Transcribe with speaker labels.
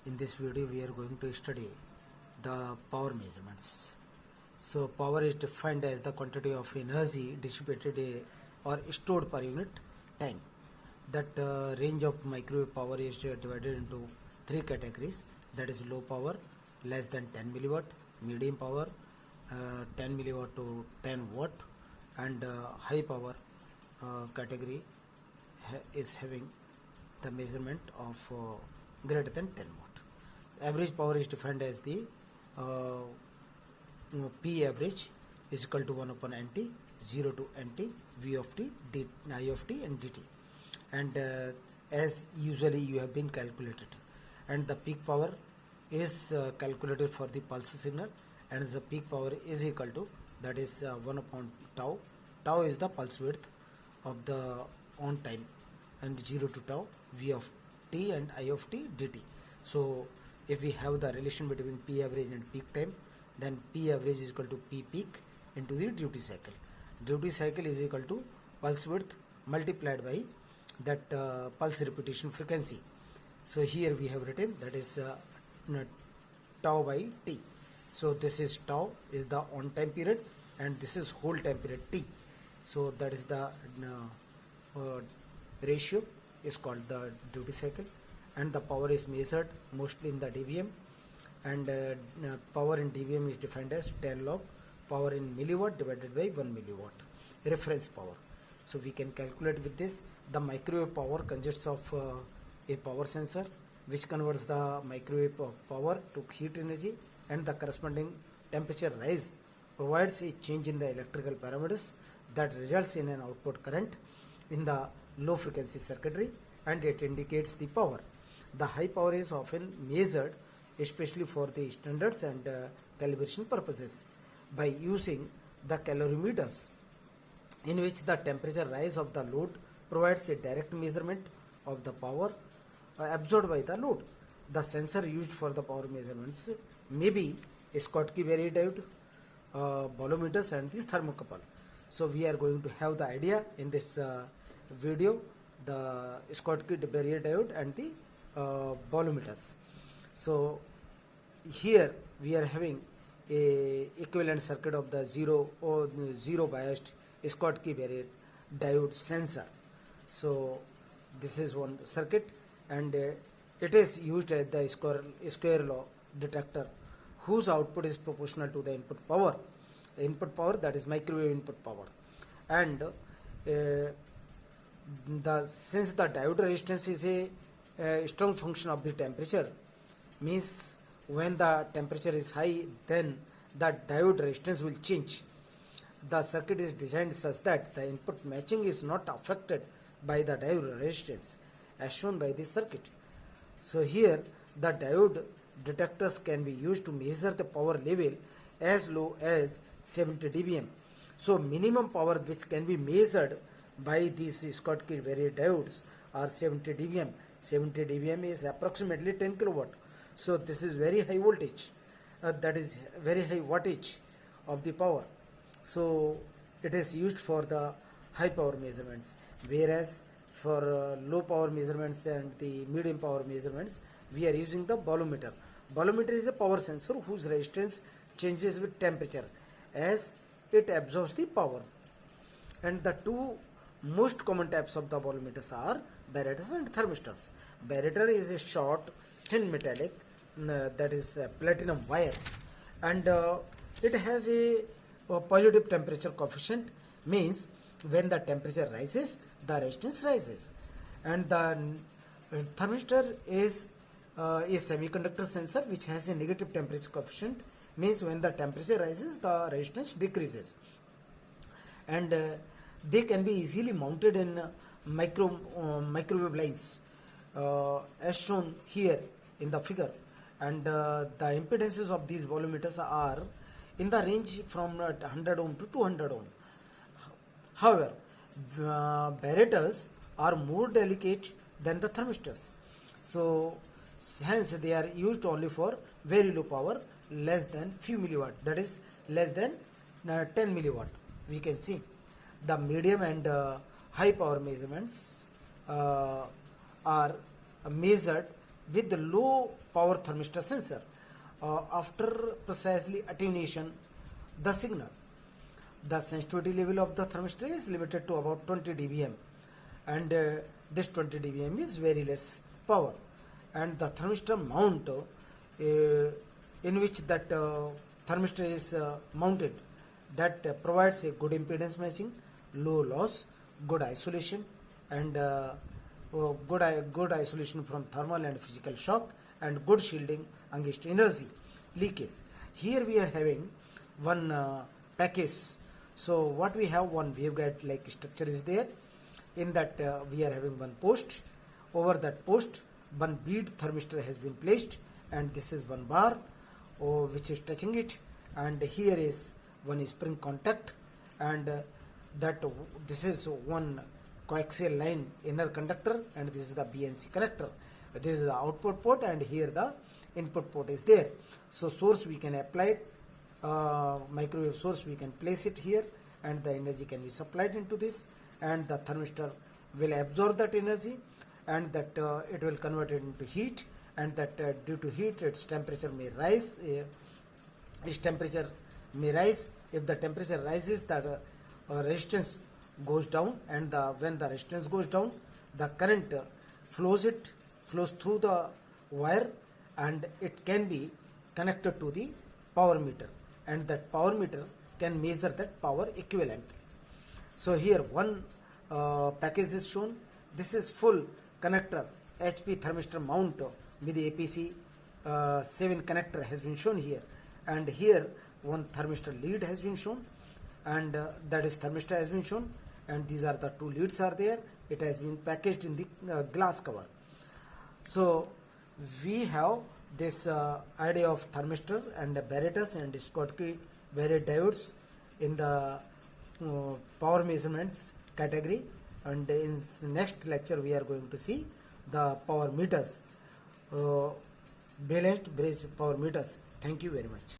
Speaker 1: In this video we are going to study the power measurements. So power is defined as the quantity of energy dissipated or stored per unit time. That range of microwave power is divided into three categories, that is low power less than 10 milliwatt, medium power 10 milliwatt to 10 watt, and high power category is having the measurement of greater than 10 watt. Average power is defined as the uh, P average is equal to 1 upon NT, 0 to NT, V of t, I of t and dt. And as usually you have been calculated. And the peak power is calculated for the pulse signal, and the peak power is equal to, that is 1 upon tau. Tau is the pulse width of the on time, and 0 to tau, V of t and I of t dt. So if we have the relation between P average and peak time, then P average is equal to P peak into the duty cycle. Duty cycle is equal to pulse width multiplied by that pulse repetition frequency. So here we have written, that is tau by t. So this is tau is the on time period, and this is whole time period t. So that is the ratio is called the duty cycle, and the power is measured mostly in the dBm, and power in dBm is defined as 10 log power in milliwatt divided by 1 milliwatt reference power. So we can calculate with this. The microwave power consists of a power sensor which converts the microwave power to heat energy, and the corresponding temperature rise provides a change in the electrical parameters that results in an output current in the low frequency circuitry, and it indicates the power. The high power is often measured, especially for the standards and calibration purposes, by using the calorimeters, in which the temperature rise of the load provides a direct measurement of the power absorbed by the load. The sensor used for the power measurements may be a Schottky barrier diode, bolometers, and this thermocouple. So we are going to have the idea in this video, the Schottky barrier diode and the bolometers. So here we are having a equivalent circuit of the zero biased Schottky barrier diode sensor. So this is one circuit, and it is used as the square law detector, whose output is proportional to the input power. The input power, that is microwave input power. And since the diode resistance is a strong function of the temperature, means when the temperature is high, then the diode resistance will change. The circuit is designed such that the input matching is not affected by the diode resistance, as shown by this circuit. So here the diode detectors can be used to measure the power level as low as 70 dBm. So minimum power which can be measured by these Schottky barrier diodes are 70 dBm. 70 dBm is approximately 10 kilowatt. So this is very high voltage, that is very high wattage of the power. So it is used for the high power measurements, whereas for low power measurements and the medium power measurements we are using the bolometer. Bolometer is a power sensor whose resistance changes with temperature as it absorbs the power. And the two most common types of the bolometers are barometers and thermistors. Barometer is a short thin metallic, that is platinum wire, and it has a positive temperature coefficient, means when the temperature rises the resistance rises. And the thermistor is a semiconductor sensor which has a negative temperature coefficient, means when the temperature rises the resistance decreases. And they can be easily mounted in microwave lines, as shown here in the figure. And the impedances of these bolometers are in the range from 100 ohm to 200 ohm. However, barometers are more delicate than the thermistors. So hence they are used only for very low power, less than few milliwatt, that is less than 10 milliwatt. We can see the medium and high power measurements are measured with the low power thermistor sensor. After precisely attenuation the signal, the sensitivity level of the thermistor is limited to about 20 dBm, and this 20 dBm is very less power, and the thermistor mount in which that thermistor is mounted, that provides a good impedance matching, low loss, good isolation, and good isolation from thermal and physical shock, and good shielding against energy leakage. Here we are having one package. So what we have, one waveguide like structure is there. In that we are having one post. Over that post one bead thermistor has been placed, and this is one bar which is touching it, and here is one spring contact, and this is one coaxial line inner conductor, and this is the BNC connector. This is the output port, and here the input port is there. So source we can apply it, microwave source we can place it here, and the energy can be supplied into this, and the thermistor will absorb that energy, and that it will convert it into heat, and that due to heat its temperature may rise. If the temperature rises, that resistance goes down, and when the resistance goes down, the current flows through the wire, and it can be connected to the power meter, and that power meter can measure that power equivalently. So here one package is shown. This is full connector HP thermistor mount with the APC 7 connector has been shown here, and here one thermistor lead has been shown, and that is thermistor has been shown, and these are the two leads are there. It has been packaged in the glass cover. So we have this idea of thermistor and apparatus and Schottky varied diodes in the power measurements category, and in next lecture we are going to see the power meters, balanced bridge power meters. Thank you very much.